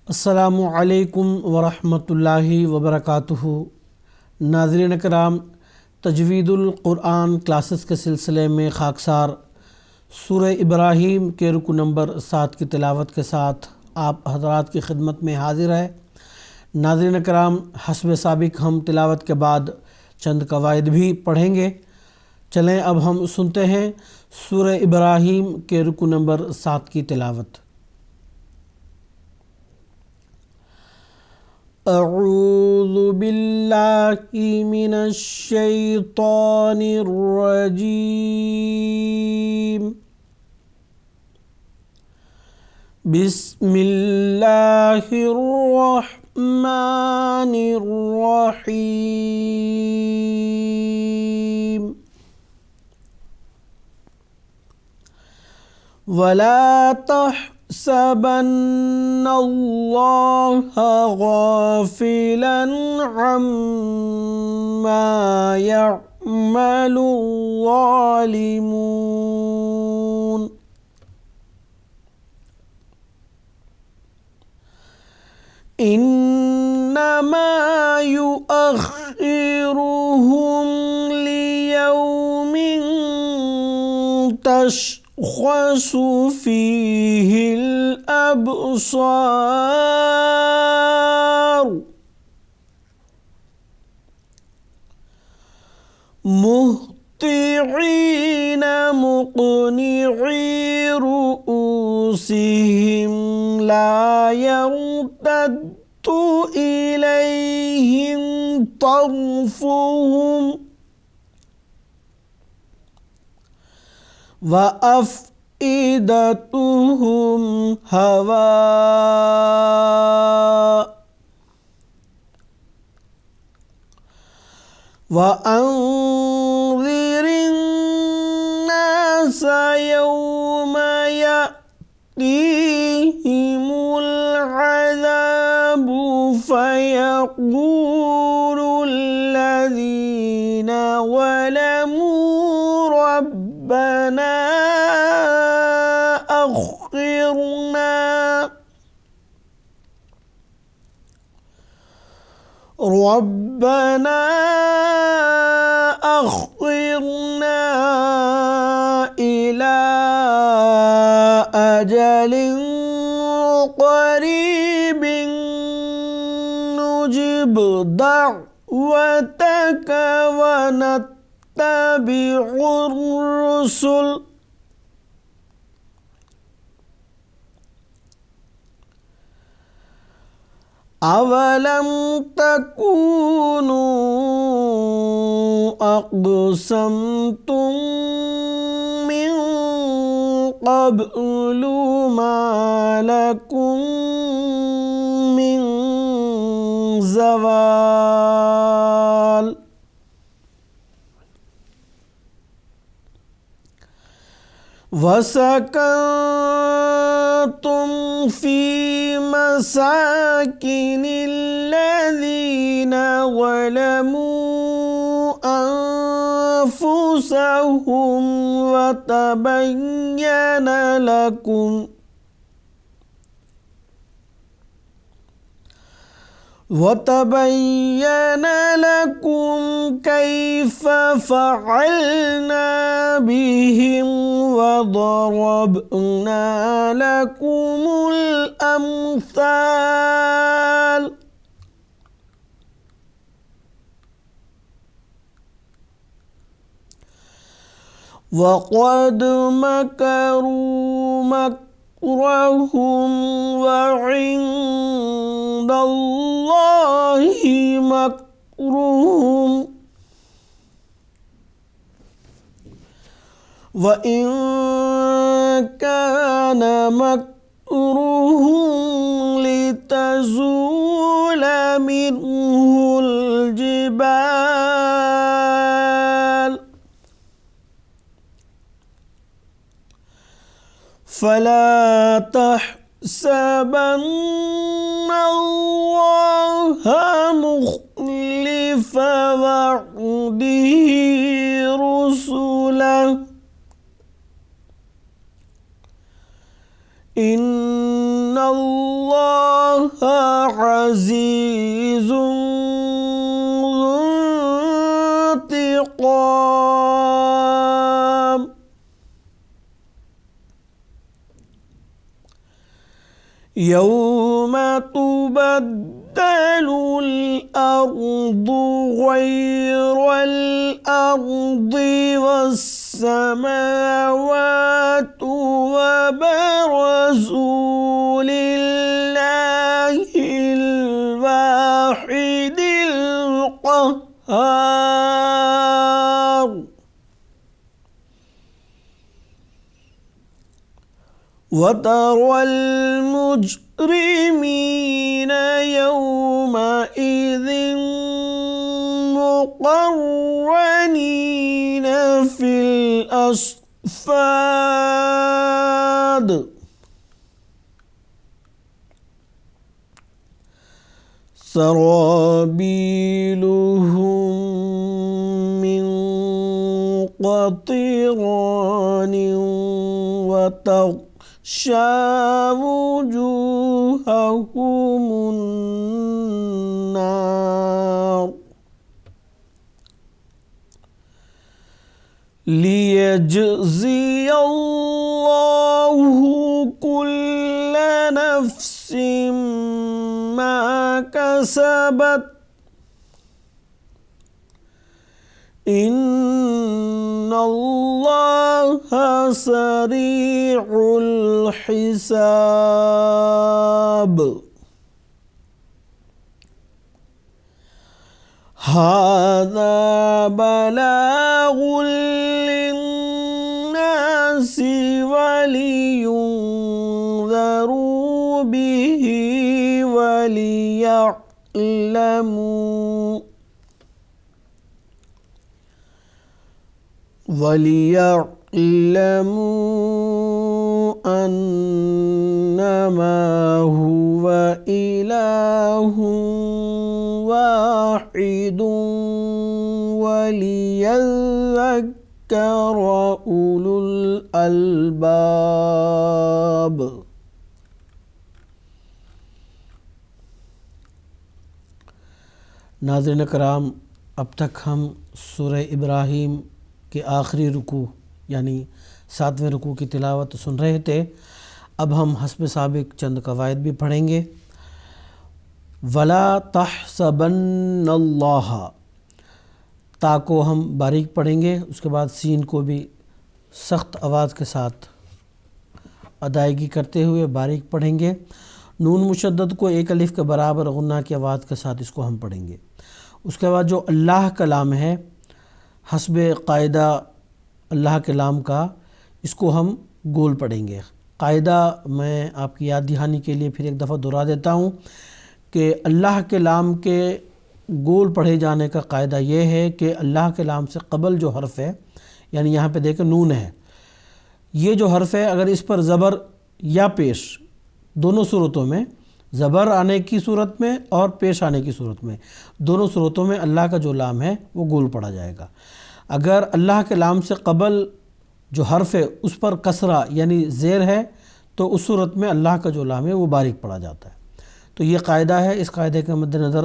السلام علیکم ورحمۃ اللہ وبرکاتہ۔ ناظرین کرام، تجوید القرآن کلاسز کے سلسلے میں خاکسار سورہ ابراہیم کے رکو نمبر 7 کی تلاوت کے ساتھ آپ حضرات کی خدمت میں حاضر ہے۔ ناظرین کرام، حسب سابق ہم تلاوت کے بعد چند قواعد بھی پڑھیں گے۔ چلیں اب ہم سنتے ہیں سورہ ابراہیم کے رکو نمبر 7 کی تلاوت۔ اعوذ باللہ من الشیطان الرجیم، بسم اللہ الرحمن الرحیم۔ ولا تحسبن اللہ غافلا عما يعمل الظالمون، انما يؤخرهم ليوم تشخص فيه الأبصار، مهطعين مقنعي رؤوسهم لا يرتد إليهم طرفهم وأفئدتهم هواء، وأنذر الناس يوم يأتيهم العذاب فيقول الذين ظلموا ربنا أخرنا إلى أجل قريب نجب دعوتك ونتبع الرسل، أولم تكونوا أقسمتم من قبل ما لكم من زوال، وسكنتم في مساكن الذين ظلموا أنفسهم وتبين لكم كيف فعلنا بهم وضربنا لكم الأمثال، وقد مكروا مكرهم وعند الله مكرهم، وإن كان مكرهم لتزول منه الجبال، فلا تحسبن الله مخلف وعده رسله، إن الله عزیز ذو انتقام. یوم تبدل الارض غیر الارض والسماوات وبرزوا لله الواحد القهار. وترى المجرمين يومئذ مقرنين في الأصفاد. سرابيلهم من قطران وتغشى وجوههم النار. ليجزي الله كل نفس ما كسبت إن الله سريع الحساب. هذا بلاغ للناس ولينذروا به وليعلموا أنما هو إله واحد وليذكر أولو الألباب. ناظرین کرام، اب تک ہم سورہ ابراہیم کے آخری رکوع یعنی 7ویں رکوع کی تلاوت سن رہے تھے. اب ہم حسب سابق چند قواعد بھی پڑھیں گے. وَلَا تَحْسَبَنَّ اللَّهَ، تا کو ہم باریک پڑھیں گے، اس کے بعد سین کو بھی سخت آواز کے ساتھ ادائیگی کرتے ہوئے باریک پڑھیں گے. نون مشدد کو ایک الف کے برابر غنہ کی آواز کے ساتھ اس کو ہم پڑھیں گے. اس کے بعد جو اللہ کلام ہے حسب قاعدہ اللہ کلام کا، اس کو ہم گول پڑھیں گے. قاعدہ میں آپ کی یاد دہانی کے لیے پھر ایک دفعہ دہرا دیتا ہوں کہ اللہ کلام کے گول پڑھے جانے کا قاعدہ یہ ہے کہ اللہ کلام سے قبل جو حرف ہے، یعنی یہاں پہ دیکھیں نون ہے، یہ جو حرف ہے اگر اس پر زبر یا پیش دونوں صورتوں میں، زبر آنے کی صورت میں اور پیش آنے کی صورت میں، دونوں صورتوں میں اللہ کا جو لام ہے وہ گول پڑھا جائے گا. اگر اللہ کے لام سے قبل جو حرف ہے اس پر کسرہ یعنی زیر ہے تو اس صورت میں اللہ کا جو لام ہے وہ باریک پڑھا جاتا ہے. تو یہ قاعدہ ہے، اس قاعدے کے مد نظر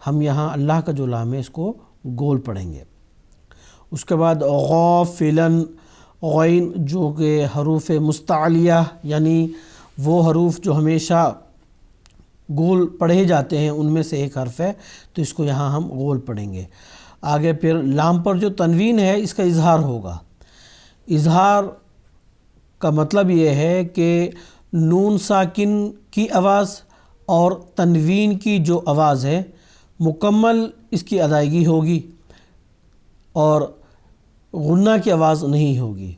ہم یہاں اللہ کا جو لام ہے اس کو گول پڑھیں گے. اس کے بعد غافلاً، غین جو کہ حروف مستعلیہ یعنی وہ حروف جو ہمیشہ گول پڑھے جاتے ہیں ان میں سے ایک حرف ہے، تو اس کو یہاں ہم گول پڑھیں گے. آگے پھر لام پر جو تنوین ہے اس کا اظہار ہوگا. اظہار کا مطلب یہ ہے کہ نون ساکن کی آواز اور تنوین کی جو آواز ہے مکمل اس کی ادائیگی ہوگی اور غنہ کی آواز نہیں ہوگی.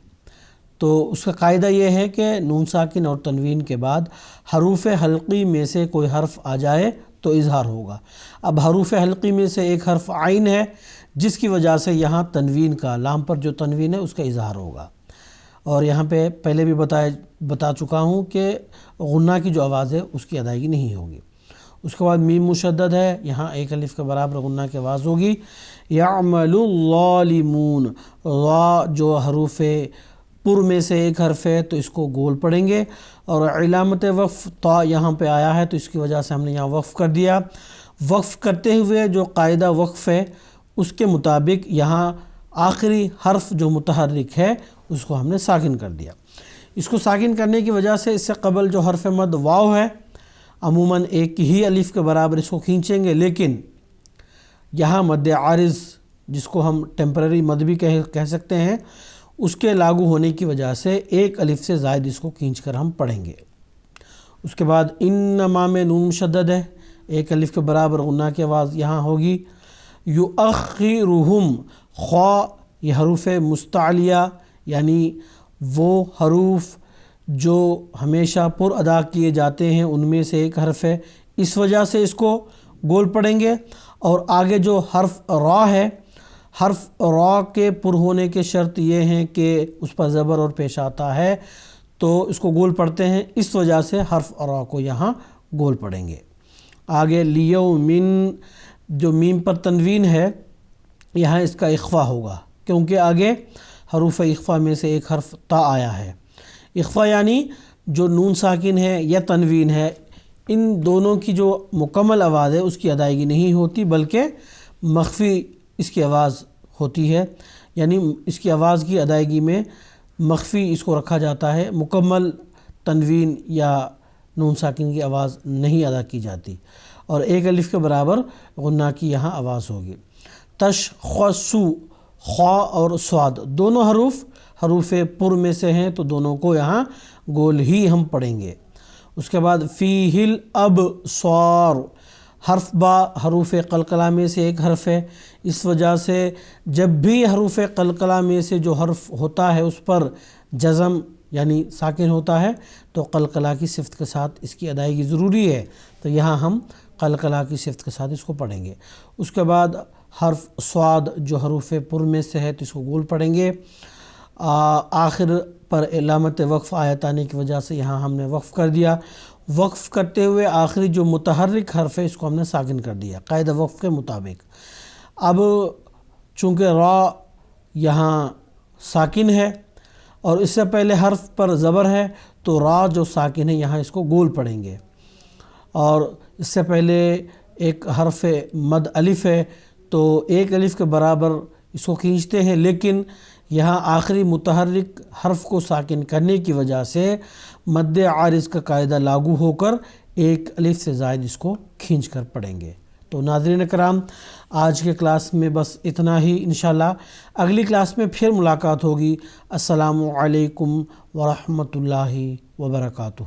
تو اس کا قاعدہ یہ ہے کہ نون ساکن اور تنوین کے بعد حروف حلقی میں سے کوئی حرف آ جائے تو اظہار ہوگا. اب حروف حلقی میں سے ایک حرف عین ہے جس کی وجہ سے یہاں تنوین کا، لام پر جو تنوین ہے اس کا اظہار ہوگا. اور یہاں پہ پہلے بھی بتا چکا ہوں کہ غنہ کی جو آواز ہے اس کی ادائیگی نہیں ہوگی. اس کے بعد میم مشدد ہے، یہاں ایک الف کے برابر غنہ کی آواز ہوگی. یعمل الظالمون، را جو حروف پر میں سے ایک حرف ہے تو اس کو گول پڑھیں گے، اور علامت وقف تا یہاں پہ آیا ہے تو اس کی وجہ سے ہم نے یہاں وقف کر دیا۔ وقف کرتے ہوئے جو قاعدہ وقف ہے اس کے مطابق یہاں آخری حرف جو متحرک ہے اس کو ہم نے ساکن کر دیا۔ اس کو ساکن کرنے کی وجہ سے اس سے قبل جو حرف مد واو ہے عموماً ایک ہی الف کے برابر اس کو کھینچیں گے، لیکن یہاں مد عارض جس کو ہم ٹیمپرری مد بھی کہہ سکتے ہیں اس کے لاگو ہونے کی وجہ سے ایک الف سے زائد اس کو کھینچ کر ہم پڑھیں گے۔ اس کے بعد انما میں نون مشدد ہے، ایک الف کے برابر غنہ کی آواز یہاں ہوگی۔ یؤخرہم، خا یہ حروف مستعلیہ یعنی وہ حروف جو ہمیشہ پر ادا کیے جاتے ہیں ان میں سے ایک حرف ہے، اس وجہ سے اس کو گول پڑھیں گے۔ اور آگے جو حرف را ہے، حرف را کے پر ہونے کے شرط یہ ہیں کہ اس پر زبر اور پیش آتا ہے تو اس کو گول پڑھتے ہیں، اس وجہ سے حرف را کو یہاں گول پڑھیں گے۔ آگے لیومن جو میم پر تنوین ہے یہاں اس کا اخفا ہوگا کیونکہ آگے حروف اخفا میں سے ایک حرف تا آیا ہے۔ اخفا یعنی جو نون ساکن ہے یا تنوین ہے ان دونوں کی جو مکمل آواز ہے اس کی ادائیگی نہیں ہوتی بلکہ مخفی اس کی آواز ہوتی ہے، یعنی اس کی آواز کی ادائیگی میں مخفی اس کو رکھا جاتا ہے، مکمل تنوین یا نون ساکن کی آواز نہیں ادا کی جاتی، اور ایک الف کے برابر غنہ کی یہاں آواز ہوگی۔ تشخصو، خا اور صاد دونوں حروف پر میں سے ہیں تو دونوں کو یہاں گول ہی ہم پڑھیں گے۔ اس کے بعد فیہ الابصار، حرف با حروف قلقلہ میں سے ایک حرف ہے، اس وجہ سے جب بھی حروف قلقلہ میں سے جو حرف ہوتا ہے اس پر جزم یعنی ساکن ہوتا ہے تو قلقلہ کی صفت کے ساتھ اس کی ادائیگی ضروری ہے، تو یہاں ہم قلقلہ کی صفت کے ساتھ اس کو پڑھیں گے۔ اس کے بعد حرف صاد جو حروف پر میں سے ہے تو اس کو گول پڑھیں گے۔ آخر پر علامت وقف آیت آنے کی وجہ سے یہاں ہم نے وقف کر دیا۔ وقف کرتے ہوئے آخری جو متحرک حرف ہے اس کو ہم نے ساکن کر دیا قاعدہ وقف کے مطابق۔ اب چونکہ را یہاں ساکن ہے اور اس سے پہلے حرف پر زبر ہے تو را جو ساکن ہے یہاں اس کو گول پڑھیں گے، اور اس سے پہلے ایک حرف مد الف ہے تو ایک الف کے برابر اس کو کھینچتے ہیں، لیکن یہاں آخری متحرک حرف کو ساکن کرنے کی وجہ سے مد عارض کا قاعدہ لاگو ہو کر ایک الف سے زائد اس کو کھینچ کر پڑھیں گے۔ تو ناظرین کرام آج کے کلاس میں بس اتنا ہی، انشاءاللہ اگلی کلاس میں پھر ملاقات ہوگی۔ السلام علیکم ورحمۃ اللہ وبرکاتہ۔